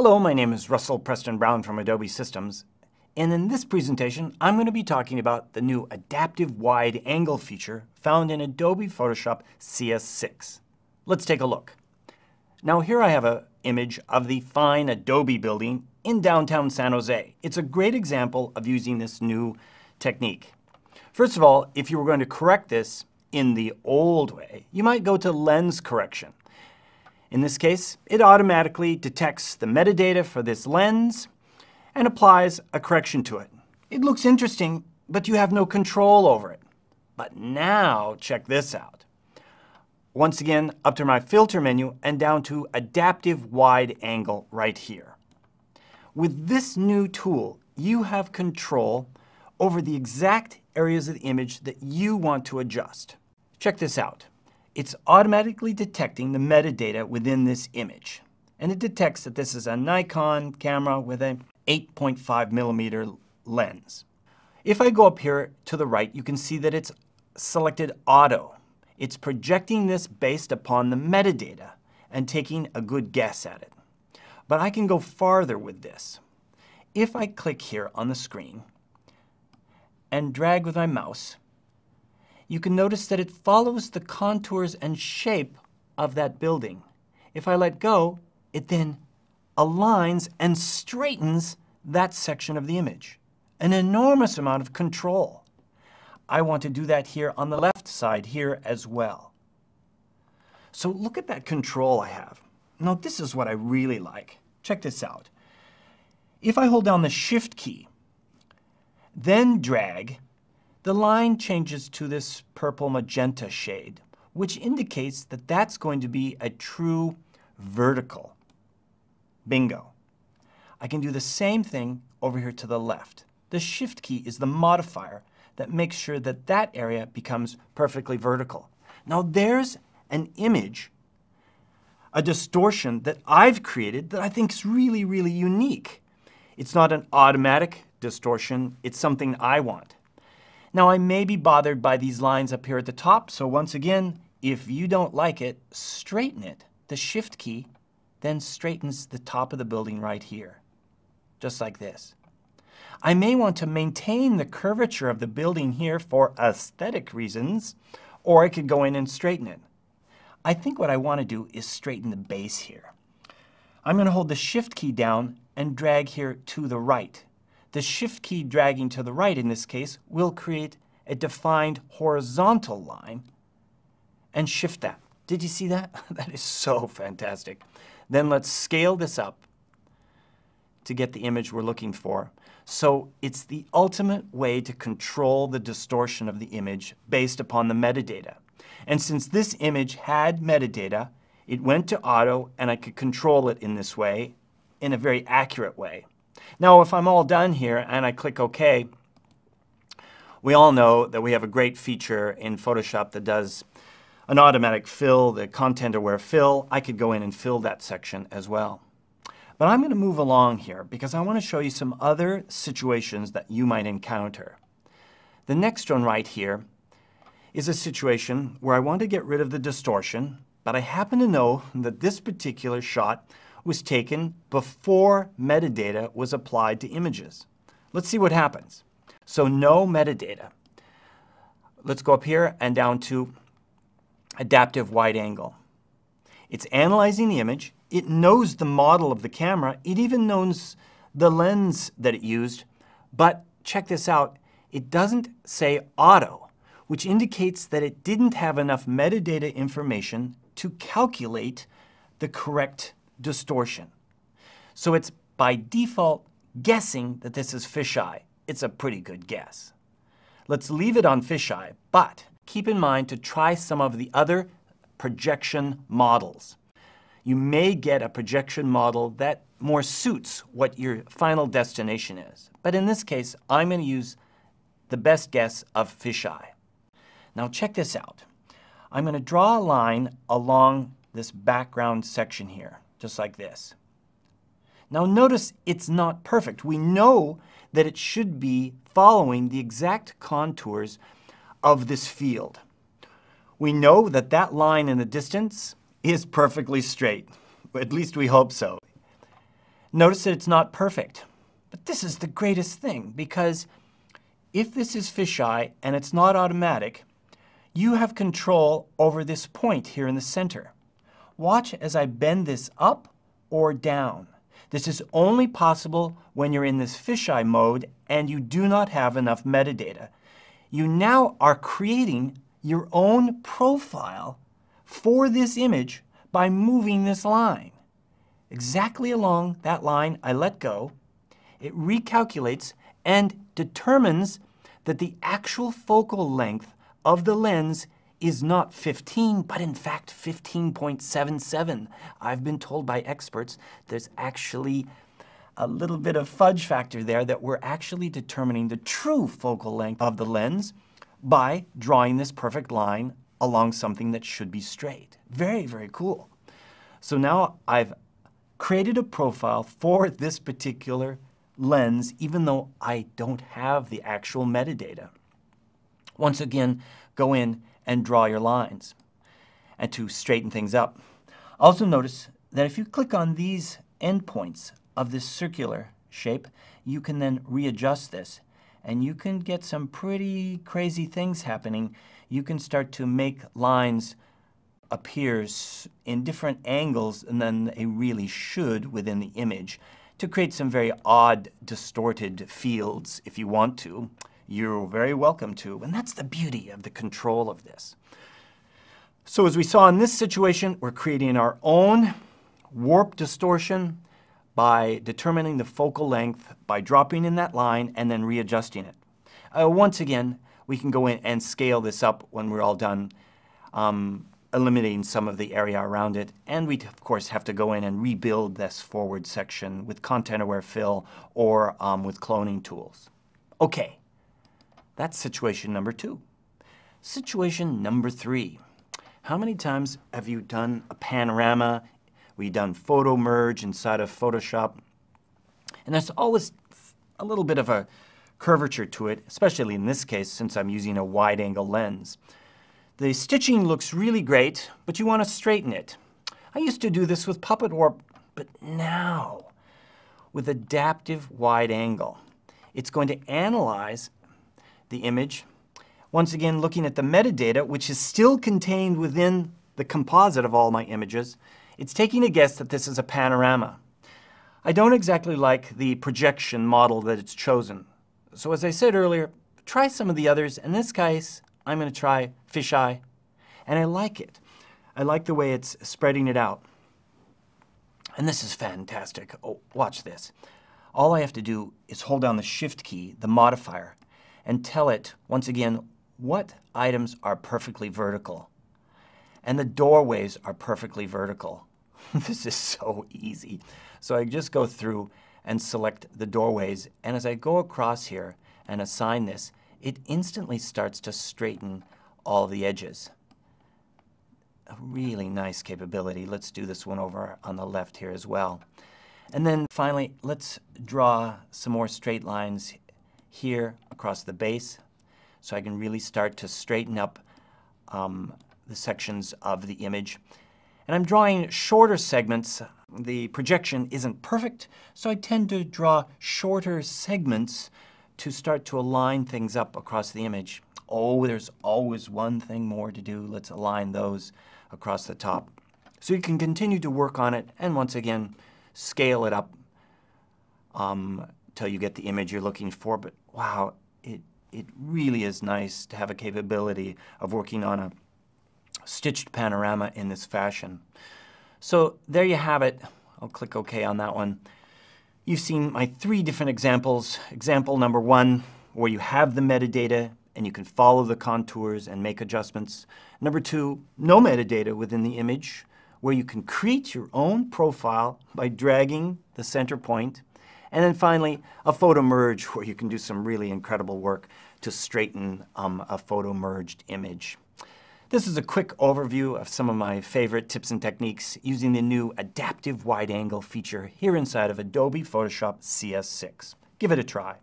Hello, my name is Russell Preston Brown from Adobe Systems, and in this presentation I'm going to be talking about the new adaptive wide angle feature found in Adobe Photoshop CS6. Let's take a look. Now here I have an image of the fine Adobe building in downtown San Jose. It's a great example of using this new technique. First of all, if you were going to correct this in the old way, you might go to lens correction. In this case, it automatically detects the metadata for this lens and applies a correction to it. It looks interesting, but you have no control over it. But now, check this out. Once again, up to my filter menu and down to adaptive wide angle right here. With this new tool, you have control over the exact areas of the image that you want to adjust. Check this out. It's automatically detecting the metadata within this image. And it detects that this is a Nikon camera with an 8.5mm lens. If I go up here to the right, you can see that it's selected auto. It's projecting this based upon the metadata and taking a good guess at it. But I can go farther with this. If I click here on the screen and drag with my mouse, you can notice that it follows the contours and shape of that building. If I let go, it then aligns and straightens that section of the image. An enormous amount of control. I want to do that here on the left side here as well. So look at that control I have. Now this is what I really like. Check this out. If I hold down the Shift key, then drag, the line changes to this purple magenta shade, which indicates that that's going to be a true vertical. Bingo. I can do the same thing over here to the left. The Shift key is the modifier that makes sure that that area becomes perfectly vertical. Now there's an image, a distortion that I've created that I think is really, really unique. It's not an automatic distortion, it's something I want. Now I may be bothered by these lines up here at the top, so once again, if you don't like it, straighten it. The Shift key then straightens the top of the building right here, just like this. I may want to maintain the curvature of the building here for aesthetic reasons, or I could go in and straighten it. I think what I want to do is straighten the base here. I'm going to hold the Shift key down and drag here to the right. The Shift key dragging to the right in this case will create a defined horizontal line and shift that. Did you see that? That is so fantastic. Then let's scale this up to get the image we're looking for. So it's the ultimate way to control the distortion of the image based upon the metadata. And since this image had metadata, it went to auto and I could control it in this way, in a very accurate way. Now, if I'm all done here and I click OK, we all know that we have a great feature in Photoshop that does an automatic fill, the content-aware fill. I could go in and fill that section as well. But I'm going to move along here because I want to show you some other situations that you might encounter. The next one right here is a situation where I want to get rid of the distortion, but I happen to know that this particular shot was taken before metadata was applied to images. Let's see what happens. So no metadata. Let's go up here and down to adaptive wide angle. It's analyzing the image. It knows the model of the camera. It even knows the lens that it used. But check this out. It doesn't say auto, which indicates that it didn't have enough metadata information to calculate the correct distortion. So it's by default guessing that this is fisheye. It's a pretty good guess. Let's leave it on fisheye, but keep in mind to try some of the other projection models. You may get a projection model that more suits what your final destination is. But in this case, I'm going to use the best guess of fisheye. Now check this out. I'm going to draw a line along this background section here, just like this. Now notice it's not perfect. We know that it should be following the exact contours of this field. We know that that line in the distance is perfectly straight. At least we hope so. Notice that it's not perfect, but this is the greatest thing, because if this is fisheye and it's not automatic, you have control over this point here in the center. Watch as I bend this up or down. This is only possible when you're in this fisheye mode and you do not have enough metadata. You now are creating your own profile for this image by moving this line. Exactly along that line I let go, it recalculates and determines that the actual focal length of the lens is not 15, but in fact 15.77. I've been told by experts there's actually a little bit of fudge factor there, that we're actually determining the true focal length of the lens by drawing this perfect line along something that should be straight. Very, very cool. So now I've created a profile for this particular lens, even though I don't have the actual metadata. Once again, go in and draw your lines and to straighten things up. Also notice that if you click on these endpoints of this circular shape, you can then readjust this and you can get some pretty crazy things happening. You can start to make lines appears in different angles than they really should within the image to create some very odd, distorted fields if you want to. You're very welcome to, and that's the beauty of the control of this. So as we saw in this situation, we're creating our own warp distortion by determining the focal length, by dropping in that line and then readjusting it. Once again, we can go in and scale this up when we're all done, eliminating some of the area around it. And we, of course, have to go in and rebuild this forward section with content-aware fill or with cloning tools. Okay, that's situation number 2. Situation number 3. How many times have you done a panorama? We've done photo merge inside of Photoshop. And there's always a little bit of a curvature to it, especially in this case since I'm using a wide-angle lens. The stitching looks really great, but you want to straighten it. I used to do this with Puppet Warp, but now with adaptive wide angle, it's going to analyze the image. Once again, looking at the metadata, which is still contained within the composite of all my images, it's taking a guess that this is a panorama. I don't exactly like the projection model that it's chosen. So as I said earlier, try some of the others. In this case, I'm going to try fisheye, and I like it. I like the way it's spreading it out. And this is fantastic. Oh, watch this. All I have to do is hold down the Shift key, the modifier, and tell it, once again, what items are perfectly vertical. And the doorways are perfectly vertical. This is so easy. So I just go through and select the doorways, and as I go across here and assign this, it instantly starts to straighten all the edges. A really nice capability. Let's do this one over on the left here as well. And then finally, let's draw some more straight lines here across the base so I can really start to straighten up the sections of the image. And I'm drawing shorter segments. The projection isn't perfect, so I tend to draw shorter segments to start to align things up across the image. Oh, there's always one thing more to do. Let's align those across the top. So you can continue to work on it and once again scale it up till you get the image you're looking for. But wow, it really is nice to have a capability of working on a stitched panorama in this fashion. So there you have it. I'll click OK on that one. You've seen my 3 different examples. Example number 1, where you have the metadata and you can follow the contours and make adjustments. Number 2, no metadata within the image, where you can create your own profile by dragging the center point. And then finally, a photo merge, where you can do some really incredible work to straighten a photo merged image. This is a quick overview of some of my favorite tips and techniques using the new adaptive wide angle feature here inside of Adobe Photoshop CS6. Give it a try.